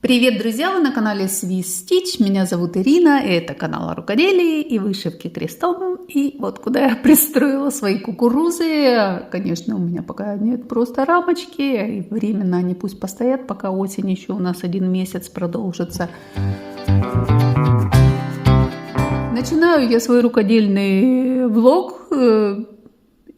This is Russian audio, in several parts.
Привет, друзья! Вы на канале Swiss Stitch. Меня зовут Ирина, и это канал о рукоделии и вышивке крестом. И вот куда я пристроила свои кукурузы. Конечно, у меня пока нет просто рамочки, и временно они пусть постоят, пока осень еще у нас 1 месяц продолжится. Начинаю я свой рукодельный влог,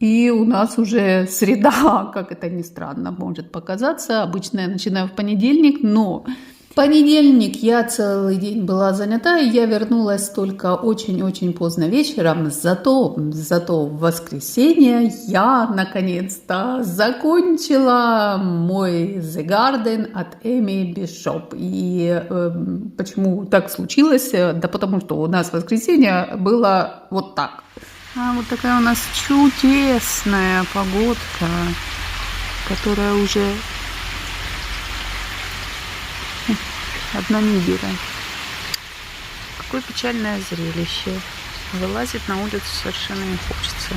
и у нас уже среда, как это ни странно может показаться. Обычно я начинаю в понедельник, но в понедельник я целый день была занята, и я вернулась только очень-очень поздно вечером. Зато в воскресенье я наконец-то закончила мой The Garden от Эми Бишоп. И почему так случилось? Да потому что у нас в воскресенье было вот так. А вот такая у нас чудесная погодка, которая уже 1 неделя. Какое печальное зрелище. Вылазить на улицу совершенно не хочется.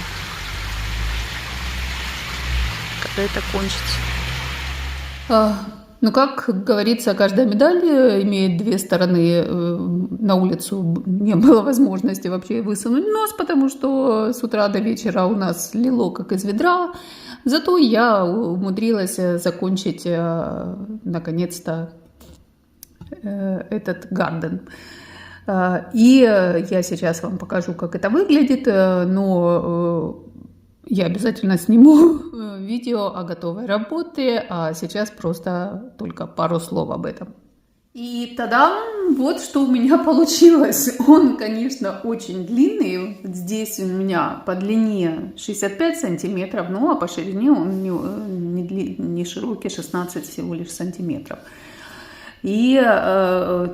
Когда это кончится? Ну, как говорится, каждая медаль имеет 2 стороны. На улицу не было возможности вообще высунуть нос, потому что с утра до вечера у нас лило как из ведра. Зато я умудрилась закончить наконец-то этот гарден. И я сейчас вам покажу, как это выглядит, но я обязательно сниму видео о готовой работе, а сейчас просто только пару слов об этом. И тогда вот что у меня получилось. Он, конечно, очень длинный. Здесь у меня по длине 65 сантиметров, ну а по ширине он не широкий, 16 всего лишь сантиметров. И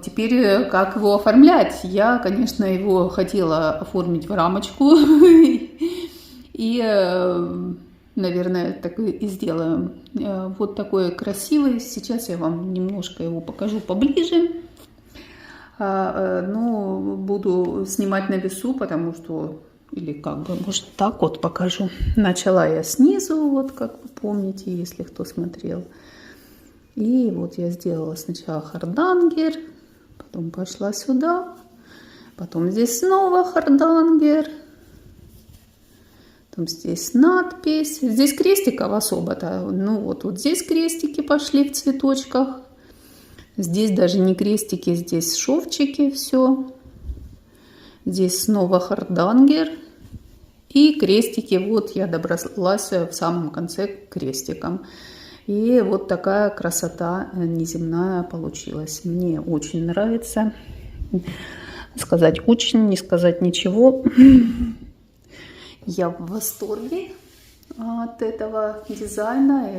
теперь как его оформлять? Я, конечно, его хотела оформить в рамочку. И, наверное, так и сделаем. Вот такой красивый. Сейчас я вам немножко его покажу поближе. Но буду снимать на весу, потому что... Или как бы, может, так вот покажу. Начала я снизу, вот как вы помните, если кто смотрел. И вот я сделала сначала хардангер, потом пошла сюда, потом здесь снова хардангер. Здесь надпись. Здесь крестиков особо-то. Ну вот здесь крестики пошли в цветочках. Здесь даже не крестики, здесь шовчики, все. Здесь снова хардангер. И крестики, вот я добралась в самом конце к крестикам. И вот такая красота неземная получилась. Мне очень нравится. Сказать очень, не сказать ничего. Я в восторге от этого дизайна и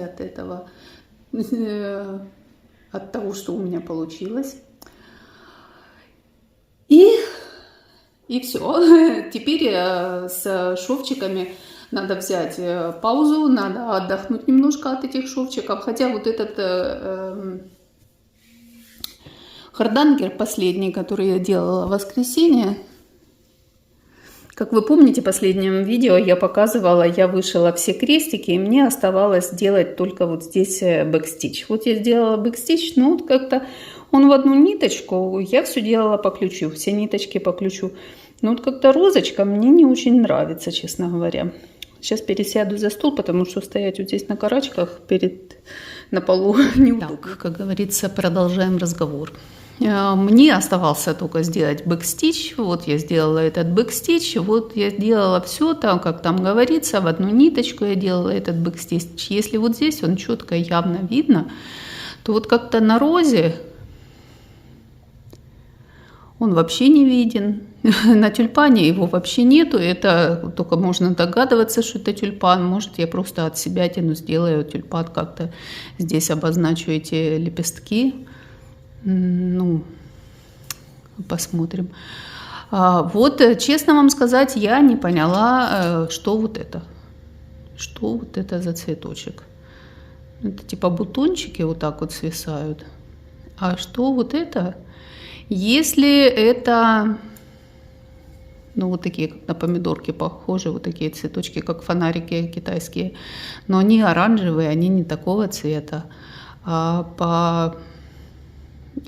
от того, что у меня получилось. И все. Теперь с шовчиками надо взять паузу, надо отдохнуть немножко от этих шовчиков. Хотя вот этот хардангер последний, который я делала в воскресенье, как вы помните, в последнем видео я показывала, я вышила все крестики, и мне оставалось сделать только вот здесь бэкстич. Вот я сделала бэкстич, но вот как-то он в одну ниточку, я все делала по ключу, все ниточки по ключу. Но вот как-то розочка мне не очень нравится, честно говоря. Сейчас пересяду за стол, потому что стоять вот здесь на карачках на полу неудобно. Так, как говорится, продолжаем разговор. Мне оставался только сделать бэкстич. Вот я сделала этот бэкстич. Вот я сделала все так, как там говорится. В одну ниточку я делала этот бэкстич. Если вот здесь он четко и явно видно, то вот как-то на розе он вообще не виден. На тюльпане его вообще нету. Это только можно догадываться, что это тюльпан. Может, я просто от себя тяну, сделаю тюльпан как-то. Здесь обозначу эти лепестки. Ну, посмотрим. Вот, честно вам сказать, я не поняла, что вот это. Что вот это за цветочек. Это типа бутончики вот так вот свисают. А что вот это? Если это... Ну, вот такие, как на помидорки похожи, вот такие цветочки, как фонарики китайские. Но они оранжевые, они не такого цвета. А по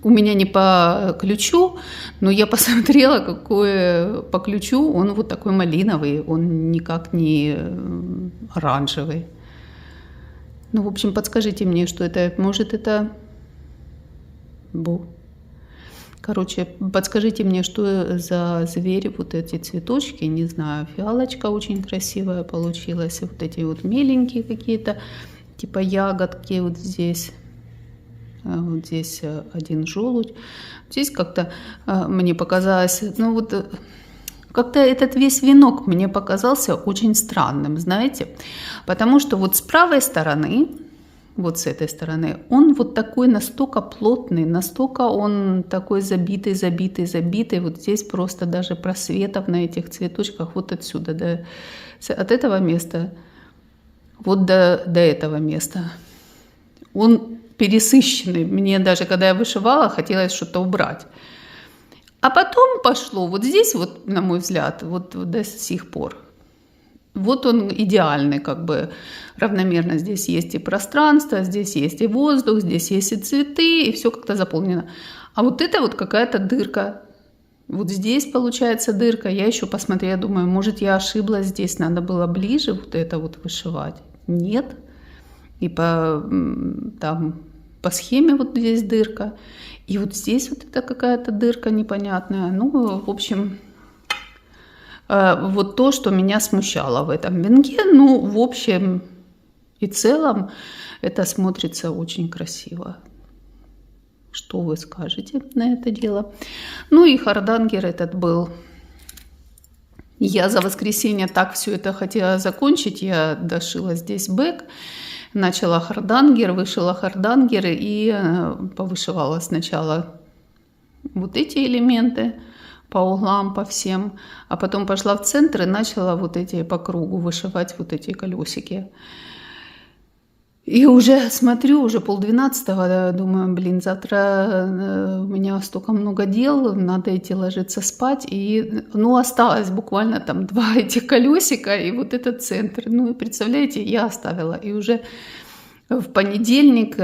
у меня не по ключу, но я посмотрела, какой по ключу он вот такой малиновый, он никак не оранжевый. Ну, в общем, подскажите мне, что это, может, это... Короче, подскажите мне, что за звери вот эти цветочки, не знаю, фиалочка очень красивая получилась, вот эти вот меленькие какие-то, типа ягодки вот здесь один желудь, здесь как-то мне показалось, ну вот как-то этот весь венок мне показался очень странным, знаете, потому что вот с правой стороны, вот с этой стороны, он вот такой настолько плотный, настолько он такой забитый. Вот здесь просто даже просветов на этих цветочках вот отсюда, от этого места, вот до этого места. Он пересыщенный. Мне даже, когда я вышивала, хотелось что-то убрать. А потом пошло вот здесь, вот, на мой взгляд, вот до сих пор. Вот он идеальный, как бы равномерно. Здесь есть и пространство, здесь есть и воздух, здесь есть и цветы, и все как-то заполнено. А вот это вот какая-то дырка. Вот здесь получается дырка. Я еще посмотрела, думаю, может, я ошиблась, здесь надо было ближе вот это вот вышивать. Нет. И по схеме вот здесь дырка. И вот здесь вот это какая-то дырка непонятная. Ну, в общем... Вот то, что меня смущало в этом венке, ну, в общем и целом, это смотрится очень красиво. Что вы скажете на это дело? Ну и хардангер этот был. Я за воскресенье так все это хотела закончить, я дошила здесь бэк, начала хардангер, вышила хардангер и повышивала сначала вот эти элементы, по углам, по всем, а потом пошла в центр и начала вот эти по кругу вышивать вот эти колесики. И уже смотрю, уже 11:30, думаю, блин, завтра у меня столько много дел, надо идти ложиться спать, и, ну, осталось буквально там 2 этих колесика и вот этот центр. Ну, и представляете, я оставила, и уже в понедельник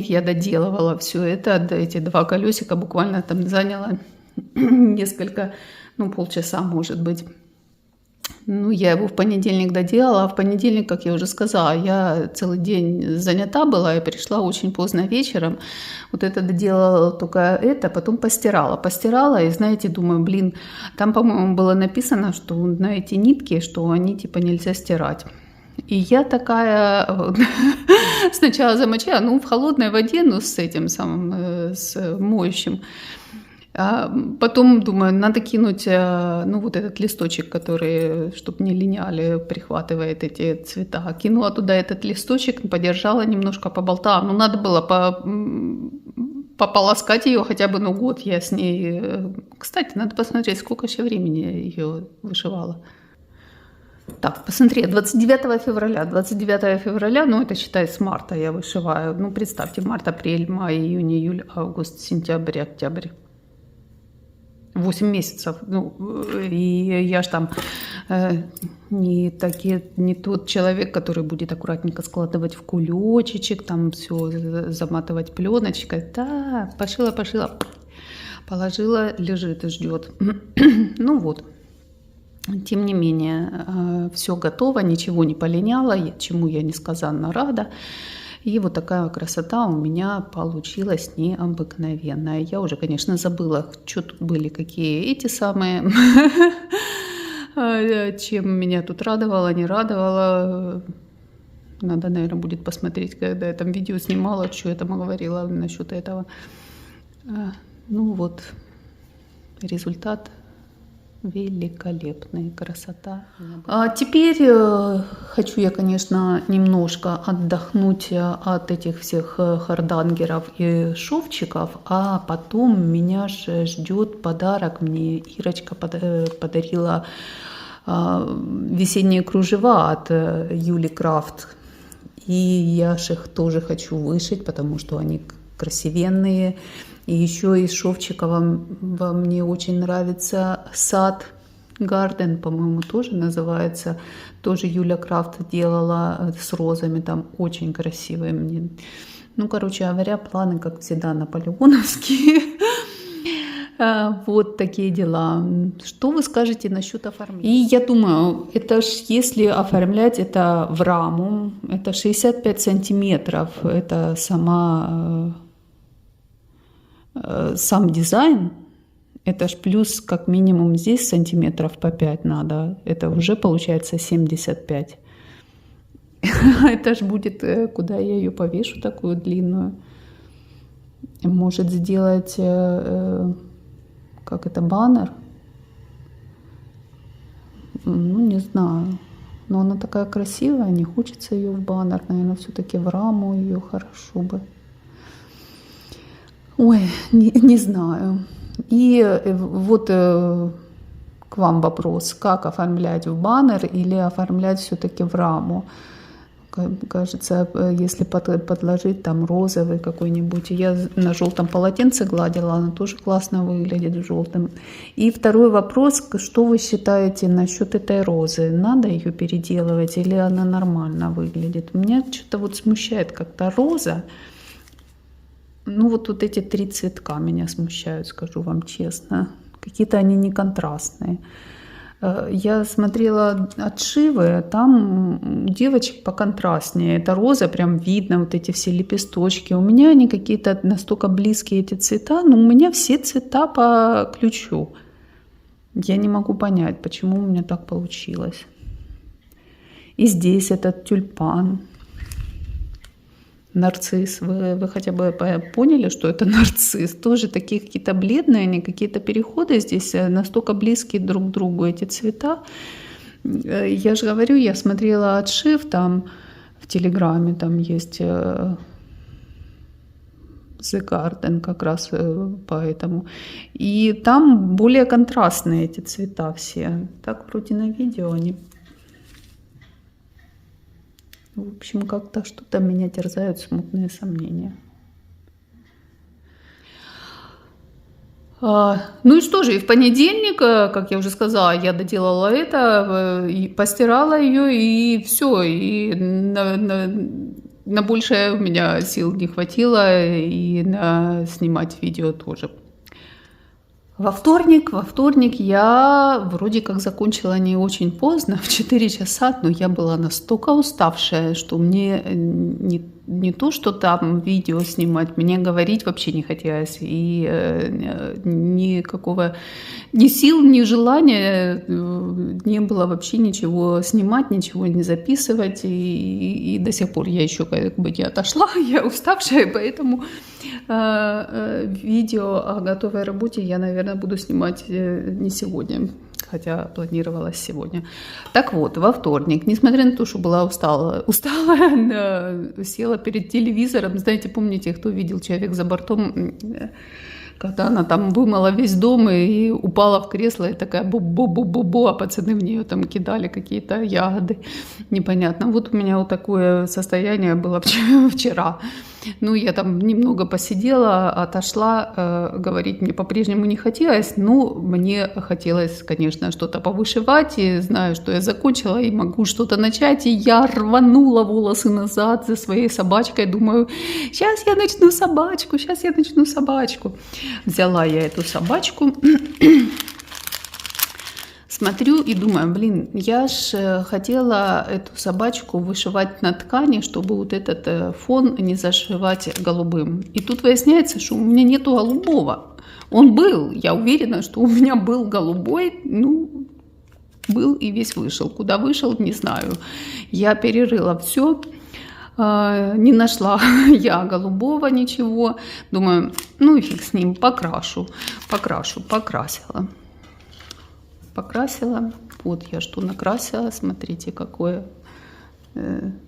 я доделывала все это, эти 2 колесика буквально там заняла несколько, ну, полчаса, может быть. Ну, я его в понедельник доделала, а в понедельник, как я уже сказала, я целый день занята была, я пришла очень поздно вечером, вот это доделала только это, потом постирала, и, знаете, думаю, блин, там, по-моему, было написано, что на эти нитки, что они, типа, нельзя стирать. И я такая сначала замочила, ну, в холодной воде, ну, с этим самым, с моющим. А потом, думаю, надо кинуть, ну, вот этот листочек, который, чтобы не линяли, прихватывает эти цвета. Кинула туда этот листочек, подержала немножко, поболтала. Ну, надо было пополоскать ее хотя бы, ну, год я с ней... Кстати, надо посмотреть, сколько еще времени ее вышивала. Так, посмотри, 29 февраля. 29 февраля, ну, это, считай, с марта я вышиваю. Ну, представьте, март, апрель, май, июнь, июль, август, сентябрь, октябрь. 8 месяцев. Ну, и я ж там не тот человек, который будет аккуратненько складывать в кулечечек, там все заматывать пленочкой. Да, пошила, положила, лежит и ждет. Ну вот. Тем не менее, все готово, ничего не полиняло, чему я несказанно рада. И вот такая красота у меня получилась необыкновенная. Я уже, конечно, забыла, что тут были, какие эти самые, чем меня тут радовало, не радовало. Надо, наверное, будет посмотреть, когда я там видео снимала, что я там говорила насчет этого. Ну вот, результат. Великолепная красота. А теперь хочу я, конечно, немножко отдохнуть от этих всех хардангеров и шовчиков, а потом меня же ждет подарок. Мне Ирочка подарила весенние кружева от Юли Крафт. И я же их тоже хочу вышить, потому что они красивенные. И еще из шовчика вам мне очень нравится сад Гарден, по-моему, тоже называется. Тоже Юля Крафт делала с розами, там очень красивые. Мне Ну, короче говоря, планы, как всегда, наполеоновские. Вот такие дела. Что вы скажете насчет оформления? И я думаю, это ж если оформлять это в раму, это 65 сантиметров, это сам дизайн, это ж плюс как минимум здесь сантиметров по 5 надо, это уже получается 75. Это ж будет, куда я ее повешу такую длинную. Может сделать, как это, баннер? Ну, не знаю. Но она такая красивая, не хочется ее в баннер. Наверное, все-таки в раму ее хорошо бы. Ой, не знаю. И вот к вам вопрос. Как оформлять в баннер или оформлять все-таки в раму? Кажется, если подложить там розовый какой-нибудь. Я на желтом полотенце гладила, она тоже классно выглядит в желтом. И второй вопрос, что вы считаете насчет этой розы? Надо ее переделывать или она нормально выглядит? Меня что-то вот смущает как-то роза. Ну вот эти 3 цветка меня смущают, скажу вам честно. Какие-то они не контрастные. Я смотрела отшивы, там девочек поконтрастнее. Это роза, прям видно, вот эти все лепесточки. У меня они какие-то настолько близкие, эти цвета, но у меня все цвета по ключу. Я не могу понять, почему у меня так получилось. И здесь этот тюльпан. Нарцисс. Вы хотя бы поняли, что это нарцисс? Тоже такие какие-то бледные, они какие-то переходы здесь настолько близкие друг к другу, эти цвета. Я же говорю, я смотрела отшив там в Телеграме, там есть The Garden как раз поэтому. И там более контрастные эти цвета все. Так вроде на видео они... В общем, как-то что-то меня терзают смутные сомнения. Ну и что же, и в понедельник, как я уже сказала, я доделала это, и постирала ее, и все. И на большее у меня сил не хватило, и на снимать видео тоже. Во вторник я вроде как закончила не очень поздно, в 4 часа, но я была настолько уставшая, что мне не то, что там видео снимать, мне говорить вообще не хотелось. И никакого ни сил, ни желания не было вообще ничего снимать, ничего не записывать. И до сих пор я еще как бы не отошла, я уставшая, поэтому видео о готовой работе я, наверное, буду снимать не сегодня, хотя планировалось сегодня. Так вот, во вторник, несмотря на то, что была устала, села перед телевизором. Знаете, помните, кто видел «Человек за бортом», когда она там вымыла весь дом и упала в кресло, и такая бу-бу-бу-бу-бу, а пацаны в нее там кидали какие-то ягоды. Непонятно. Вот у меня вот такое состояние было вчера. Ну, я там немного посидела, отошла, говорить мне по-прежнему не хотелось, но мне хотелось, конечно, что-то повышивать, и знаю, что я закончила и могу что-то начать, и я рванула волосы назад за своей собачкой, думаю, сейчас я начну собачку. Взяла я эту собачку, смотрю и думаю, блин, я ж хотела эту собачку вышивать на ткани, чтобы вот этот фон не зашивать голубым. И тут выясняется, что у меня нету голубого. Он был, я уверена, что у меня был голубой, ну, был и весь вышел. Куда вышел, не знаю. Я перерыла все, не нашла я голубого ничего. Думаю, ну и фиг с ним, покрасила. Вот я что накрасила, смотрите, какое,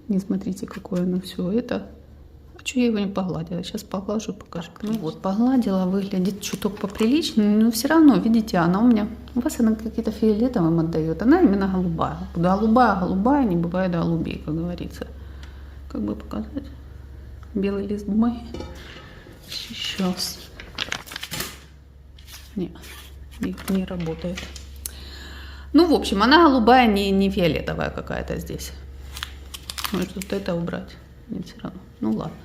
не смотрите, какое оно все это. А что я его не погладила? Сейчас поглажу, покажу. Ну вот, погладила, выглядит чуток поприличнее, но все равно, видите, она у меня, у вас она какие-то фиолетовым отдает, она именно голубая. Голубая, не бывает голубей, как говорится. Как бы показать? Белый лист бумаги. Сейчас. Не работает. Ну, в общем, она голубая, не фиолетовая какая-то здесь. Может, вот это убрать? Нет, все равно. Ну, ладно.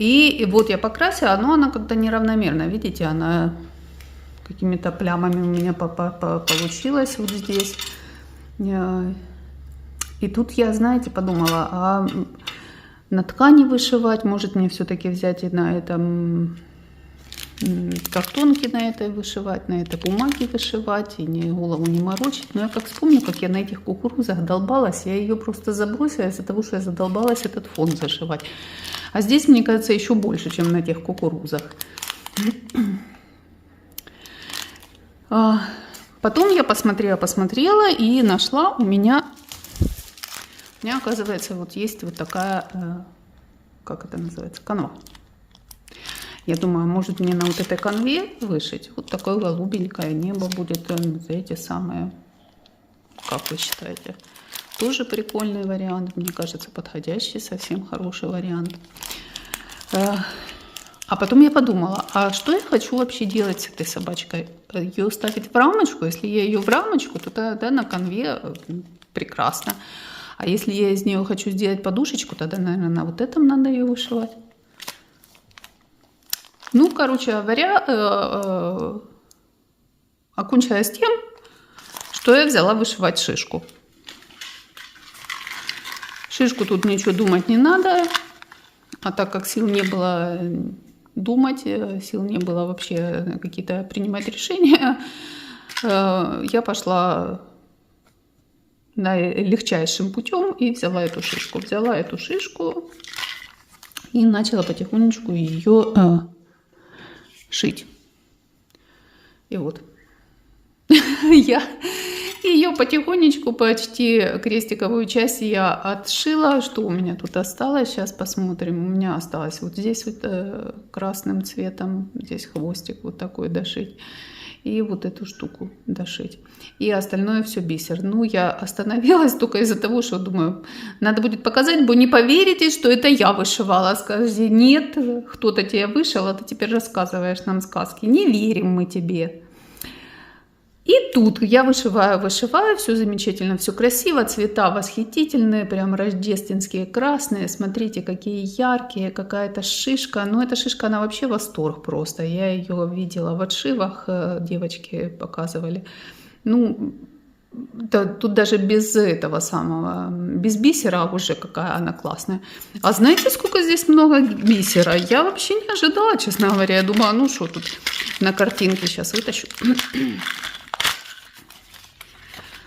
И вот я покрасила, но она как-то неравномерно, видите, она какими-то плямами у меня получилась вот здесь. И тут я, знаете, подумала, а на ткани вышивать, может мне все-таки взять и на этом картонке на этой вышивать, на этой бумаге вышивать, и не голову не морочить. Но я как вспомню, как я на этих кукурузах долбалась, я ее просто забросила из-за того, что я задолбалась этот фон зашивать. А здесь, мне кажется, еще больше, чем на тех кукурузах. Потом я посмотрела и нашла у меня, оказывается, вот есть вот такая, как это называется, канва. Я думаю, может мне на вот этой канве вышить вот такое голубенькое небо будет за эти самые, как вы считаете? Тоже прикольный вариант, мне кажется, подходящий, совсем хороший вариант. А потом я подумала, а что я хочу вообще делать с этой собачкой? Ее ставить в рамочку? Если я ее в рамочку, то тогда на канве прекрасно. А если я из нее хочу сделать подушечку, тогда, наверное, на вот этом надо ее вышивать. Ну, короче говоря, окончилось тем, что я взяла вышивать шишку. Шишку тут ничего думать не надо, а так как сил не было думать, сил не было вообще какие-то принимать решения, я пошла легчайшим путем и взяла эту шишку. Взяла эту шишку и начала потихонечку ее шить. И вот я ее потихонечку, почти крестиковую часть я отшила. Что у меня тут осталось? Сейчас посмотрим. У меня осталось вот здесь вот красным цветом, здесь хвостик вот такой дошить. И вот эту штуку дошить. И остальное все бисер. Ну, я остановилась только из-за того, что думаю, надо будет показать, бо не поверите, что это я вышивала. Скажите, нет, кто-то тебя вышил, а ты теперь рассказываешь нам сказки. Не верим мы тебе. И тут я вышиваю, все замечательно, все красиво, цвета восхитительные, прям рождественские, красные, смотрите, какие яркие, какая-то шишка, ну эта шишка, она вообще восторг просто, я ее видела в отшивах, девочки показывали, ну, да, тут даже без этого самого, без бисера уже какая она классная. А знаете, сколько здесь много бисера? Я вообще не ожидала, честно говоря, я думала, ну что тут на картинке, сейчас вытащу.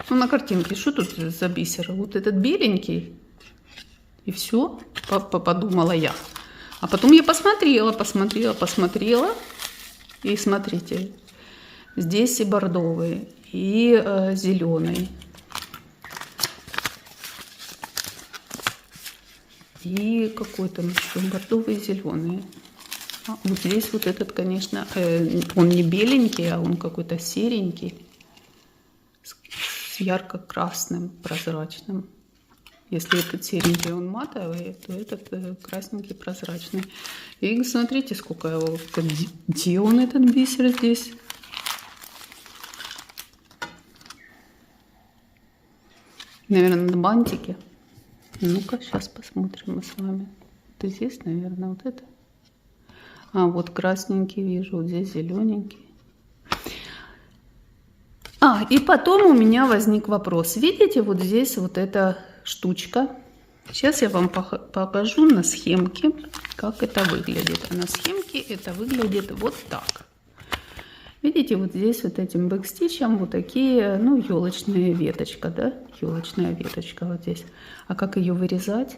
Ну, на картинке, что тут за бисер? Вот этот беленький. И все, подумала я. А потом я посмотрела. И смотрите, здесь и бордовый, и зеленый. И какой там еще бордовый и зеленый. Вот здесь вот этот, конечно, он не беленький, а он какой-то серенький. С ярко-красным, прозрачным. Если этот серенький, он матовый, то этот красненький, прозрачный. И смотрите, сколько его... Где он, этот бисер здесь? Наверное, на бантике. Ну-ка, сейчас посмотрим мы с вами. Вот здесь, наверное, вот это. А, вот красненький вижу, вот здесь зелененький. И потом у меня возник вопрос. Видите, вот здесь вот эта штучка. Сейчас я вам покажу на схемке, как это выглядит. А на схемке это выглядит вот так. Видите, вот здесь вот этим бэкстичем вот такие, ну, елочная веточка, да? Елочная веточка вот здесь. А как ее вырезать?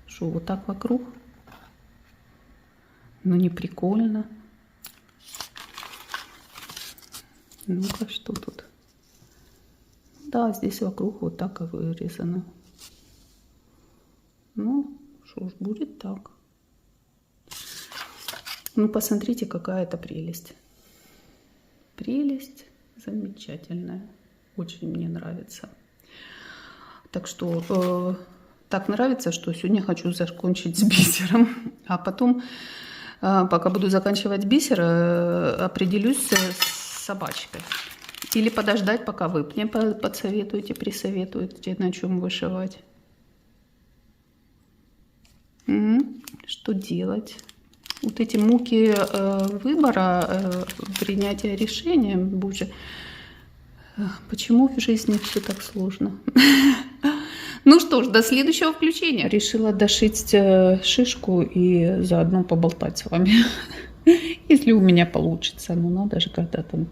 Что, вот так вокруг? Ну, не прикольно. Ну-ка, что тут? Да, здесь вокруг вот так и вырезано. Ну, что ж, будет так. Ну, посмотрите, какая это прелесть. Прелесть замечательная. Очень мне нравится. Так что, так нравится, что сегодня хочу закончить с бисером. А потом, пока буду заканчивать бисер, определюсь с собачкой. Или подождать, пока вы мне подсоветуете, присоветуете, на чем вышивать. Что делать? Вот эти муки выбора, принятия решения, боже, почему в жизни все так сложно? Ну что ж, до следующего включения. Решила дошить шишку и заодно поболтать с вами. Если у меня получится. Ну надо же когда-то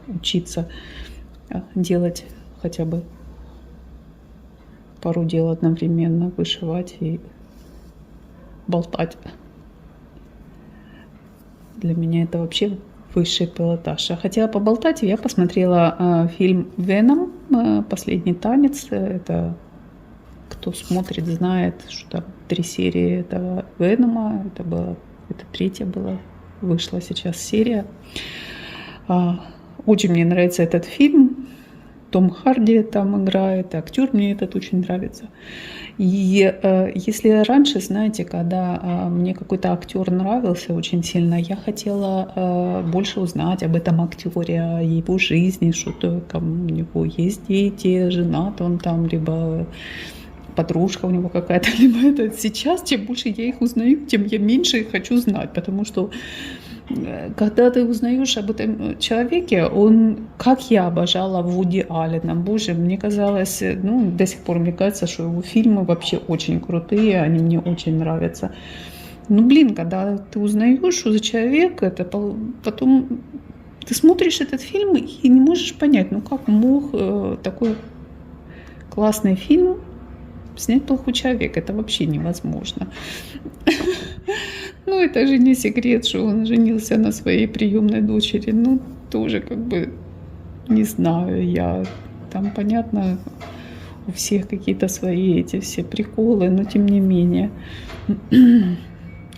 учиться делать хотя бы пару дел одновременно, вышивать и болтать. Для меня это вообще высший пилотаж. А хотела поболтать, я посмотрела фильм «Веном. Последний танец». Это кто смотрит, знает, что там 3 серии этого Венома. Это 3-я была. Вышла сейчас серия. Очень мне нравится этот фильм. Том Харди там играет, актер мне этот очень нравится. И если раньше, знаете, когда мне какой-то актер нравился очень сильно, я хотела больше узнать об этом актере, о его жизни, что там у него есть дети, женат он там, либо подружка у него какая-то, либо это. Сейчас, чем больше я их узнаю, тем я меньше их хочу знать, потому что когда ты узнаешь об этом человеке, он, как я обожала Вуди Аллена, боже, мне казалось, ну, до сих пор мне кажется, что его фильмы вообще очень крутые, они мне очень нравятся. Ну, блин, когда ты узнаешь, что за человек, это потом ты смотришь этот фильм и не можешь понять, ну, как мог такой классный фильм снять плохой человек, это вообще невозможно. Ну, это же не секрет, что он женился на своей приемной дочери. Ну, тоже как бы, не знаю, там, понятно, у всех какие-то свои эти все приколы, но тем не менее,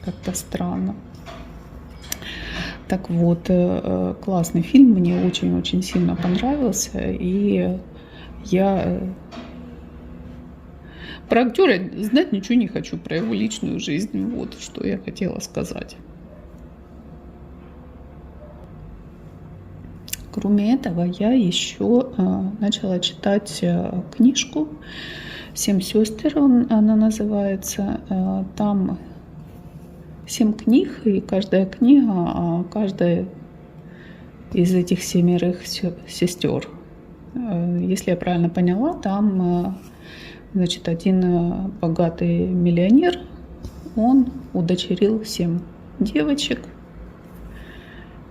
как-то странно. Так вот, классный фильм, мне очень-очень сильно понравился, и я... Про актера знать ничего не хочу, про его личную жизнь. Вот что я хотела сказать. Кроме этого, я еще начала читать книжку «7 сестер», она называется. Там 7 книг, и каждая книга, каждая из этих 7 сестер. Если я правильно поняла, там... Значит, один богатый миллионер, он удочерил 7 девочек.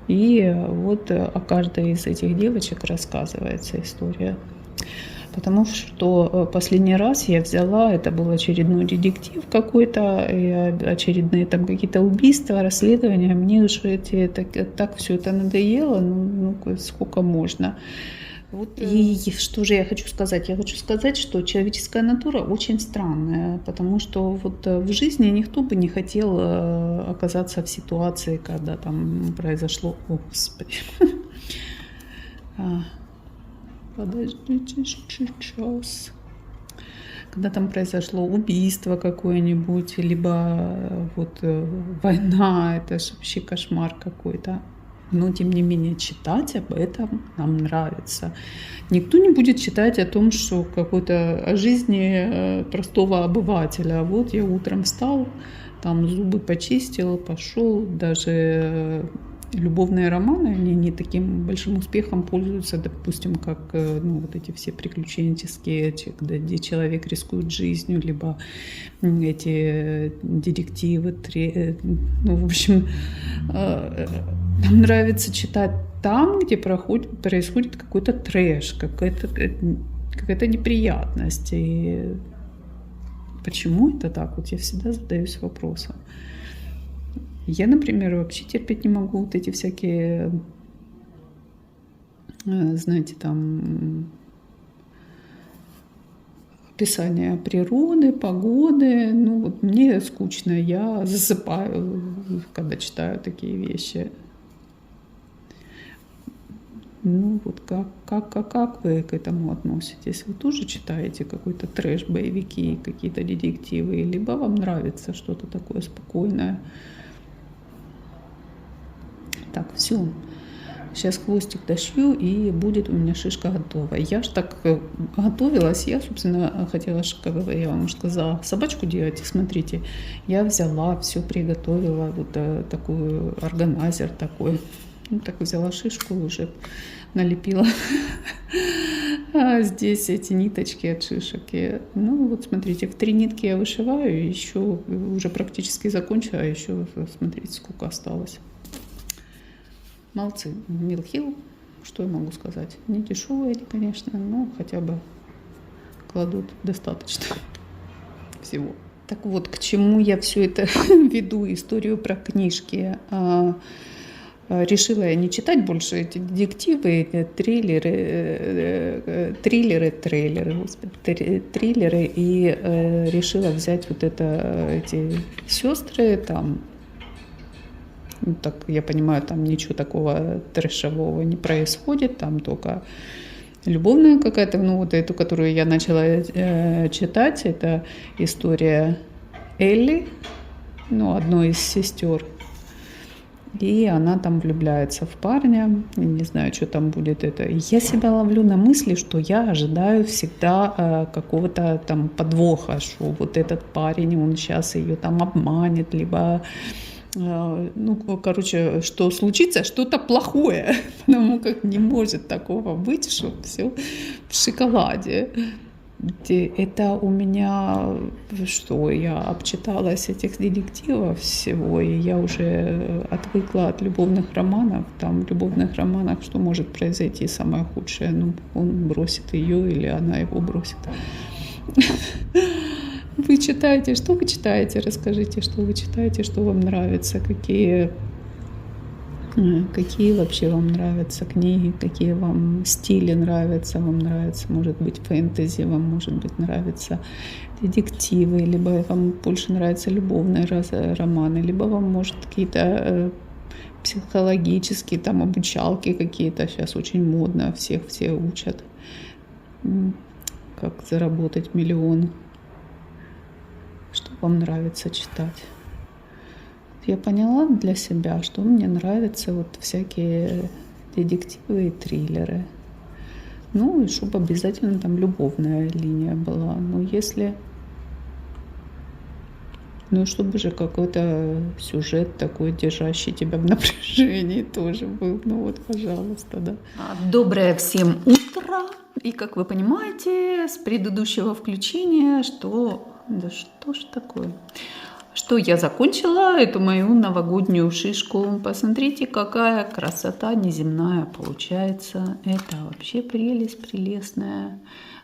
И вот о каждой из этих девочек рассказывается история. Потому что последний раз я взяла, это был очередной детектив какой-то, очередные там какие-то убийства, расследования. Мне уже так все это надоело, ну сколько можно. Вот. И что же я хочу сказать? Я хочу сказать, что человеческая натура очень странная, потому что вот в жизни никто бы не хотел оказаться в ситуации, когда там произошло... О, Господи. Подождите сейчас. Когда там произошло убийство какое-нибудь, либо вот война, это же вообще кошмар какой-то. Но, тем не менее, читать об этом нам нравится. Никто не будет читать о том, что о жизни простого обывателя. Вот я утром встал, там зубы почистил, пошел. Даже любовные романы, они не таким большим успехом пользуются, допустим, как вот эти все приключенческие, где человек рискует жизнью, либо эти детективы. В общем... Нам нравится читать там, где происходит какой-то трэш, какая-то неприятность. И почему это так? Вот я всегда задаюсь вопросом. Я, например, вообще терпеть не могу вот эти всякие, знаете, там описание природы, погоды. Ну, вот мне скучно, я засыпаю, когда читаю такие вещи. Ну, вот как вы к этому относитесь? Вы тоже читаете какой-то трэш, боевики, какие-то детективы? Либо вам нравится что-то такое спокойное? Так, все. Сейчас хвостик дошью, и будет у меня шишка готова. Я ж так готовилась. Я, собственно, хотела, как я вам уже сказала, собачку делать. И смотрите, я взяла, все приготовила, вот такой органайзер такой. Ну, так взяла шишку, уже налепила здесь эти ниточки от шишек. Ну, вот смотрите, в 3 нитки я вышиваю, еще уже практически закончила, а еще, смотрите, сколько осталось. Молодцы. Mill Hill, что я могу сказать? Не дешевые они, конечно, но хотя бы кладут достаточно всего. Так вот, к чему я все это веду, историю про книжки. Решила я не читать больше эти детективы, триллеры, и решила взять вот эти сестры, там, ну, так я понимаю, там ничего такого трэшевого не происходит, там только любовная какая-то, ну вот эту, которую я начала читать, это история Элли, ну, одной из сестер. И она там влюбляется в парня, не знаю, что там будет это. Я себя ловлю на мысли, что я ожидаю всегда какого-то там подвоха, что вот этот парень, он сейчас ее там обманет, либо, ну, короче, что случится что-то плохое, потому как не может такого быть, что все в шоколаде. Это у меня, что я обчиталась этих детективов всего, и я уже отвыкла от любовных романов. Там в любовных романах что может произойти самое худшее? Ну, он бросит ее или она его бросит. Вы читаете, что вы читаете? Расскажите, что вы читаете, что вам нравится, какие вообще вам нравятся книги, какие вам стили нравятся, вам нравится, может быть, фэнтези, вам, может быть, нравятся детективы, либо вам больше нравятся любовные романы, либо вам, может, какие-то психологические, там, обучалки какие-то, сейчас очень модно, все учат, как заработать миллион. Что вам нравится читать? Я поняла для себя, что мне нравятся вот всякие детективы и триллеры. Ну, и чтобы обязательно там любовная линия была. Но если... Ну, чтобы же какой-то сюжет такой, держащий тебя в напряжении, тоже был. Ну вот, пожалуйста, да. Доброе всем утро. И, как вы понимаете, с предыдущего включения, что... Да что ж такое? Что я закончила эту мою новогоднюю шишку. Посмотрите, какая красота неземная получается. Это вообще прелесть прелестная.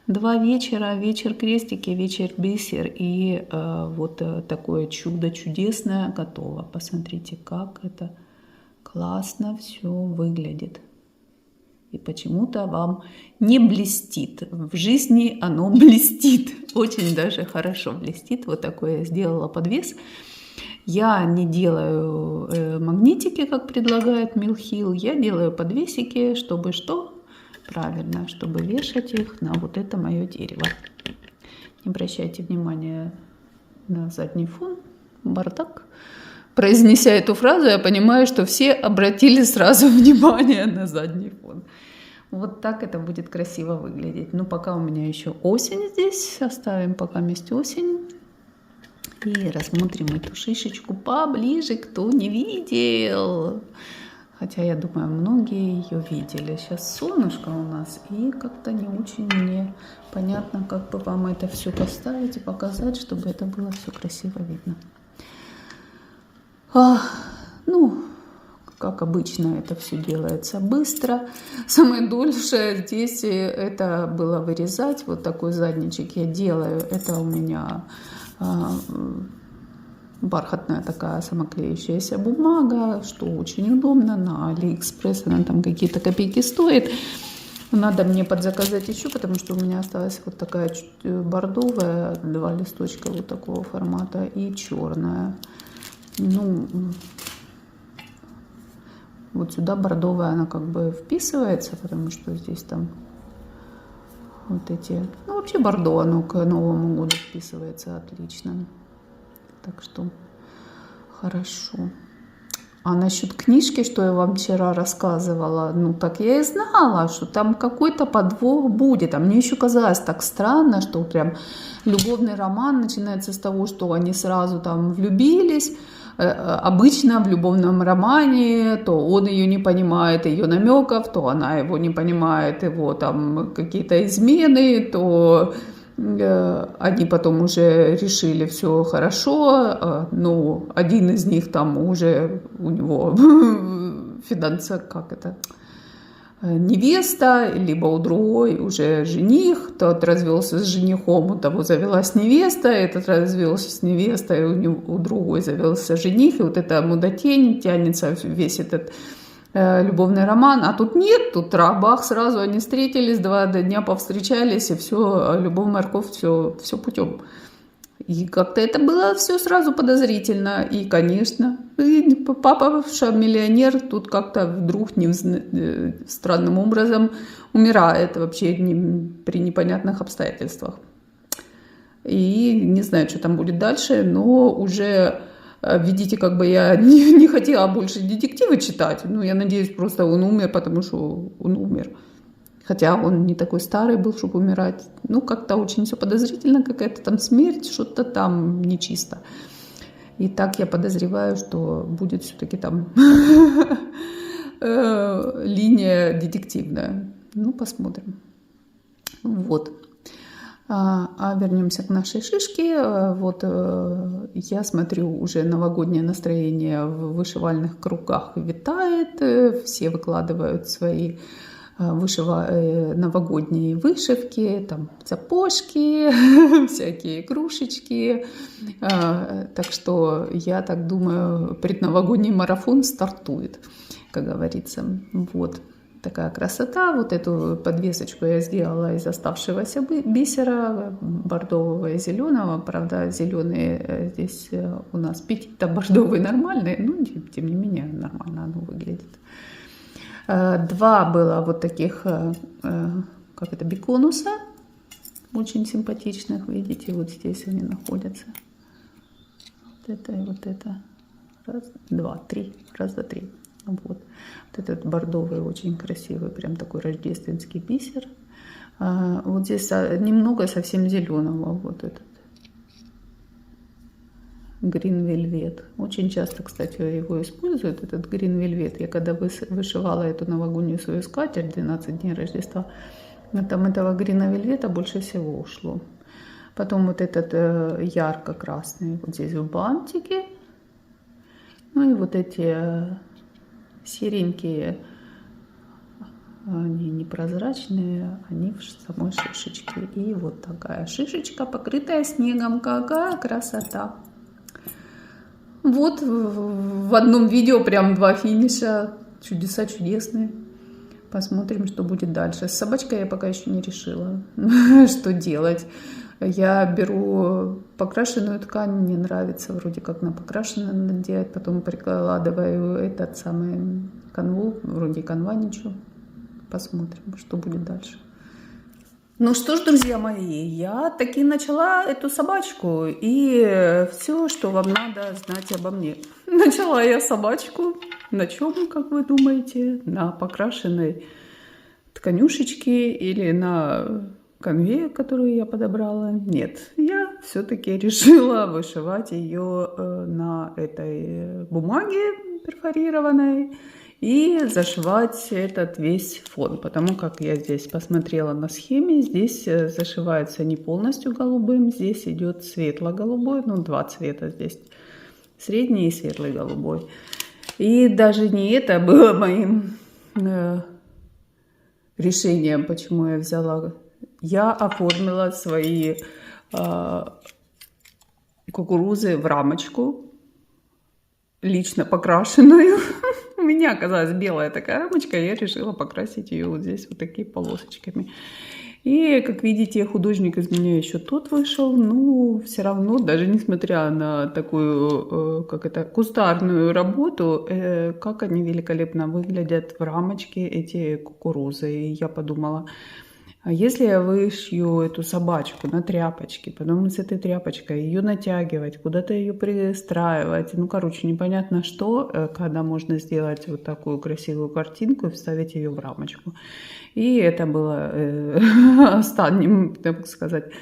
2 вечера, вечер крестики, вечер бисер. И вот такое чудо чудесное готово. Посмотрите, как это классно все выглядит. И почему-то вам не блестит. В жизни оно блестит. Очень даже хорошо блестит. Вот такой я сделала подвес. Я не делаю магнитики, как предлагает Mill Hill. Я делаю подвесики, чтобы что? Правильно, чтобы вешать их на вот это мое дерево. Не обращайте внимания на задний фон. Бардак. Произнеся эту фразу, я понимаю, что все обратили сразу внимание на задний фон. Вот так это будет красиво выглядеть. Но пока у меня еще осень здесь. Оставим пока вместе осень. И рассмотрим эту шишечку поближе, кто не видел. Хотя, я думаю, многие ее видели. Сейчас солнышко у нас. И как-то не очень мне понятно, как бы вам это все поставить и показать, чтобы это было все красиво видно. Ну, как обычно, это все делается быстро. Самое дольше здесь это было вырезать. Вот такой задничек я делаю. Это у меня бархатная такая самоклеющаяся бумага, что очень удобно. На Алиэкспресс она там какие-то копейки стоит. Надо мне подзаказать еще, потому что у меня осталась вот такая бордовая, 2 листочка вот такого формата и черная. Ну, вот сюда бордовая она как бы вписывается, потому что здесь там вот эти... Ну, вообще бордо, оно к Новому году вписывается отлично. Так что хорошо. А насчет книжки, что я вам вчера рассказывала, ну так я и знала, что там какой-то подвох будет. А мне еще казалось так странно, что прям любовный роман начинается с того, что они сразу там влюбились. Обычно в любовном романе то он ее не понимает, ее намеков, то она его не понимает, его там какие-то измены, то они потом уже решили, все хорошо, но один из них там уже, у него невеста, либо у другой уже жених, тот развелся с женихом, у того завелась невеста, этот развелся с невестой, у другой завелся жених, и вот эта мудотень тянется весь этот любовный роман, а тут нет, тут трабах, сразу они встретились, 2 дня повстречались, и все, любовь, морковь, все путем. И как-то это было все сразу подозрительно, и, конечно, папа миллионер тут как-то вдруг странным образом умирает вообще при непонятных обстоятельствах. И не знаю, что там будет дальше, но уже... Видите, как бы я не хотела больше детективы читать. Ну, я надеюсь, просто он умер, потому что он умер. Хотя он не такой старый был, чтобы умирать. Ну, как-то очень все подозрительно, какая-то там смерть, что-то там нечисто. И так я подозреваю, что будет все-таки там линия детективная. Ну, посмотрим. Вот. А вернемся к нашей шишке. Вот я смотрю, уже новогоднее настроение в вышивальных кругах витает. Все выкладывают свои новогодние вышивки, там сапожки, всякие игрушечки. Так что я так думаю, предновогодний марафон стартует, как говорится. Вот. Такая красота. Вот эту подвесочку я сделала из оставшегося бисера, бордового и зеленого. Правда, зеленый здесь у нас петит, а бордовый нормальный. Ну, тем не менее, нормально оно выглядит. 2 было вот таких, как это, биконуса. Очень симпатичных. Видите, вот здесь они находятся. Вот это и вот это. 1, 2, 3. 1, 2, 3. Вот этот бордовый очень красивый, прям такой рождественский бисер. Вот здесь немного совсем зеленого, вот этот Green Velvet. Очень часто, кстати, его используют, этот Green Velvet. Я когда вышивала эту новогоднюю свою скатерть, 12 дней Рождества, там этого Green Velvet больше всего ушло. Потом вот этот ярко-красный, вот здесь в бантике. Ну и вот эти... серенькие, они непрозрачные, они в самой шишечке. И вот такая шишечка, покрытая снегом. Какая красота! Вот в одном видео прям 2 финиша. Чудеса чудесные. Посмотрим, что будет дальше. С собачкой я пока еще не решила, что делать. Я беру покрашенную ткань, мне нравится, вроде как на покрашенную надо делать, потом прикладываю этот самый канву, вроде канва ничего. Посмотрим, что будет дальше. Ну что ж, друзья мои, я таки начала эту собачку, и все, что вам надо знать обо мне. Начала я собачку. На чем, как вы думаете? На покрашенной тканюшечке или на... канве, которую я подобрала? Нет, я все-таки решила вышивать ее на этой бумаге перфорированной и зашивать этот весь фон, потому как я здесь посмотрела на схеме, здесь зашивается не полностью голубым, здесь идет светло-голубой, ну 2 цвета здесь, средний и светлый голубой. И даже не это было моим решением, почему я взяла. Я оформила свои кукурузы в рамочку, лично покрашенную. У меня оказалась белая такая рамочка, и я решила покрасить ее вот здесь вот такими полосочками. И, как видите, художник из меня еще тот вышел, но все равно, даже несмотря на такую, как это, кустарную работу, как они великолепно выглядят в рамочке, эти кукурузы. И я подумала, А если я вышью эту собачку на тряпочке, потом с этой тряпочкой ее натягивать, куда-то ее пристраивать, ну, короче, непонятно что, когда можно сделать вот такую красивую картинку и вставить ее в рамочку. И это было останним, так сказать,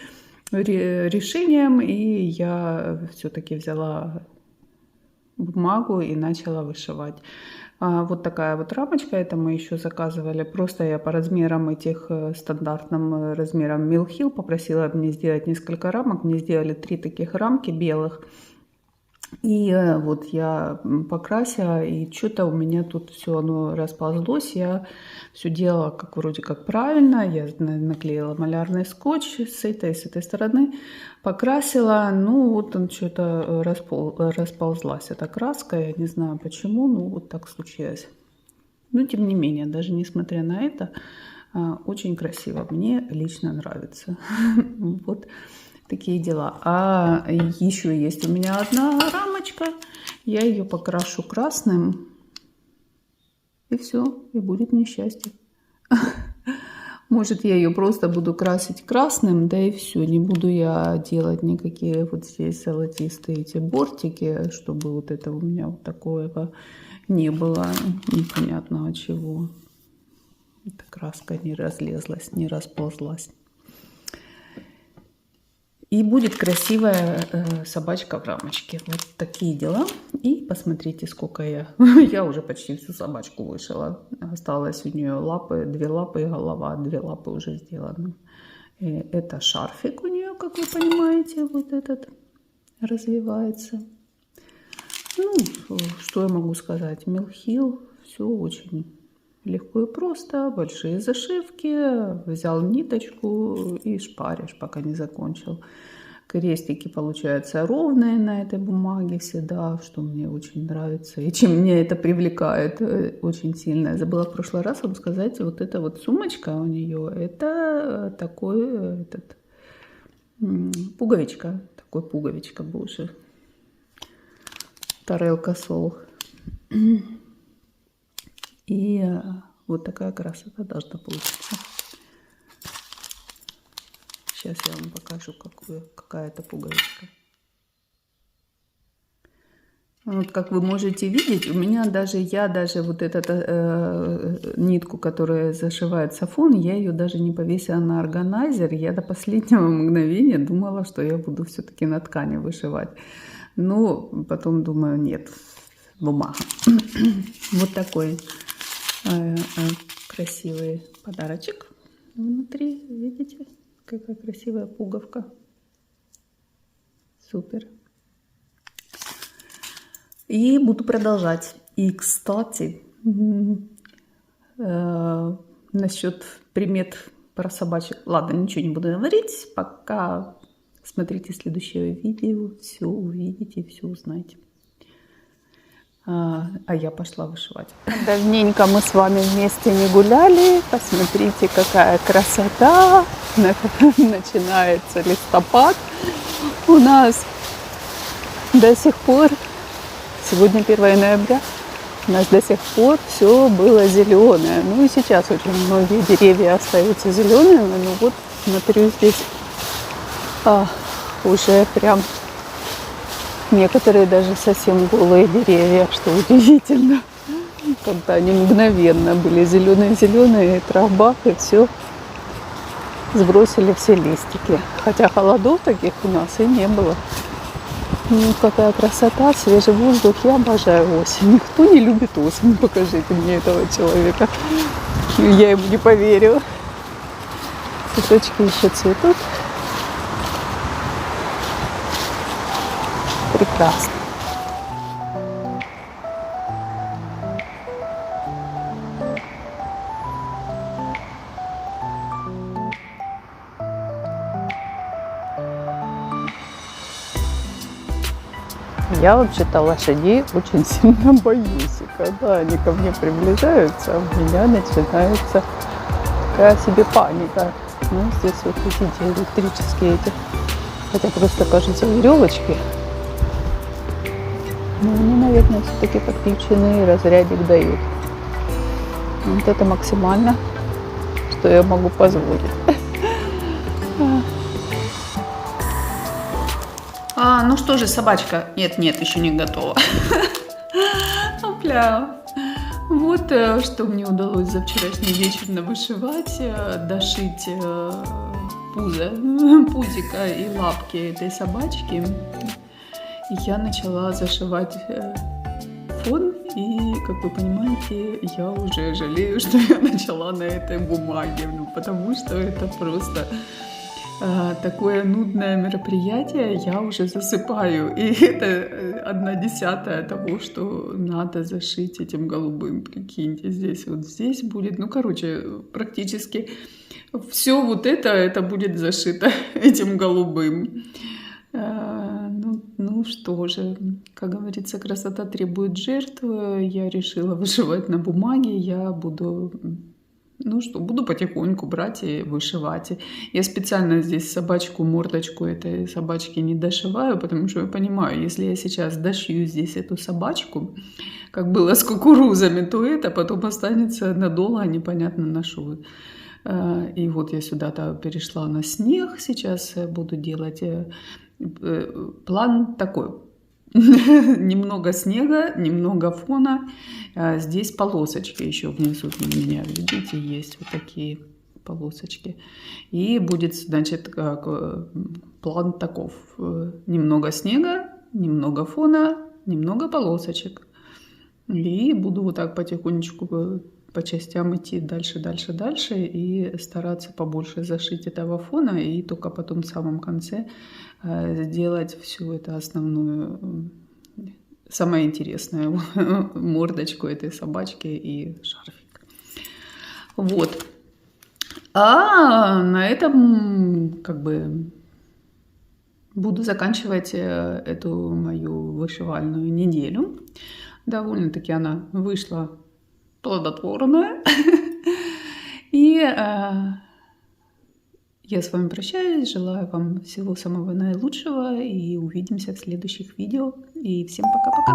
решением, и я все-таки взяла бумагу и начала вышивать. Вот такая вот рамочка, это мы еще заказывали. Просто я по размерам этих, стандартным размерам Mill Hill попросила мне сделать несколько рамок. Мне сделали 3 таких рамки белых. И вот я покрасила, и что-то у меня тут все оно расползлось. Я все делала как вроде как правильно. Я наклеила малярный скотч с этой стороны, покрасила. Ну вот он что-то расползлась эта краска. Я не знаю почему, но вот так случилось. Но тем не менее, даже несмотря на это, очень красиво. Мне лично нравится. Вот. Такие дела. А еще есть у меня одна рамочка. Я ее покрашу красным. И все. И будет мне счастье. Может, я ее просто буду красить красным, да и все. Не буду я делать никакие вот здесь золотистые эти бортики, чтобы вот это у меня вот такого не было непонятного чего. Эта краска не разлезлась, не расползлась. И будет красивая собачка в рамочке. Вот такие дела. И посмотрите, сколько я... Я уже почти всю собачку вышила. Осталось у нее лапы, 2 лапы и голова. 2 лапы уже сделаны. И это шарфик у нее, как вы понимаете, вот этот развивается. Ну, что я могу сказать? Mill Hill, все очень легко и просто. Большие зашивки. Взял ниточку и шпаришь, пока не закончил. Крестики получаются ровные на этой бумаге всегда, что мне очень нравится. И чем меня это привлекает очень сильно. Я забыла в прошлый раз вам сказать, вот эта вот сумочка у нее, это такой, пуговичка. Такой пуговичка, боже. Тарелка сол. И вот такая красота должна получиться. Сейчас я вам покажу, какая это пуговичка. Вот как вы можете видеть, у меня я даже вот эту нитку, которая зашивает сафон, я ее даже не повесила на органайзер. Я до последнего мгновения думала, что я буду все-таки на ткани вышивать. Но потом думаю, нет, бумага. Вот такой красивый подарочек внутри, видите, какая красивая пуговка, супер. И буду продолжать. И, кстати, насчет примет про собачек, ладно, ничего не буду говорить, пока смотрите следующее видео, все увидите, все узнаете. А я пошла вышивать. Давненько мы с вами вместе не гуляли. Посмотрите, какая красота. Начинается листопад. У нас до сих пор, сегодня 1 ноября, у нас до сих пор все было зеленое. Ну и сейчас очень многие деревья остаются зелеными. Но вот смотрю, здесь уже прям... Некоторые даже совсем голые деревья, что удивительно. Когда они мгновенно были зеленые-зеленые, и трава, и все, сбросили все листики. Хотя холодов таких у нас и не было. Ну, какая красота, свежий воздух. Я обожаю осень. Никто не любит осень. Покажите мне этого человека. Я ему не поверю. Цветочки еще цветут. Прекрасно. Я вообще-то лошадей очень сильно боюсь. И когда они ко мне приближаются, у меня начинается такая себе паника. Ну, здесь вот видите, электрические эти, хотя просто кажется веревочки. Но они, наверное, все-таки подключены и разрядик дают. Вот это максимально, что я могу позволить. Ну что же, собачка. Нет, еще не готова. Опля. Вот что мне удалось за вчерашний вечер навышивать, дошить пузика и лапки этой собачки. И я начала зашивать фон, и, как вы понимаете, я уже жалею, что я начала на этой бумаге, потому что это просто такое нудное мероприятие, я уже засыпаю, и это 1/10 того, что надо зашить этим голубым, прикиньте, здесь будет, практически все вот это будет зашито этим голубым. Ну что же, как говорится, красота требует жертв. Я решила вышивать на бумаге. Я буду, буду потихоньку брать и вышивать. Я специально здесь собачку, мордочку этой собачки не дошиваю, потому что я понимаю, если я сейчас дошью здесь эту собачку, как было с кукурузами, то это потом останется надолго, непонятно на что. И вот я сюда-то перешла на снег. Сейчас буду делать... План такой. Немного снега, немного фона. Здесь полосочки еще внизу у меня, видите, есть вот такие полосочки. И будет, значит, план таков. Немного снега, немного фона, немного полосочек. И буду вот так потихонечку по частям идти дальше и стараться побольше зашить этого фона, и только потом в самом конце сделать всю эту основную, самое интересное, мордочку этой собачки и шарфик. Вот. А на этом буду заканчивать эту мою вышивальную неделю. Довольно-таки она вышла плодотворная. И я с вами прощаюсь, желаю вам всего самого наилучшего и увидимся в следующих видео. И всем пока-пока!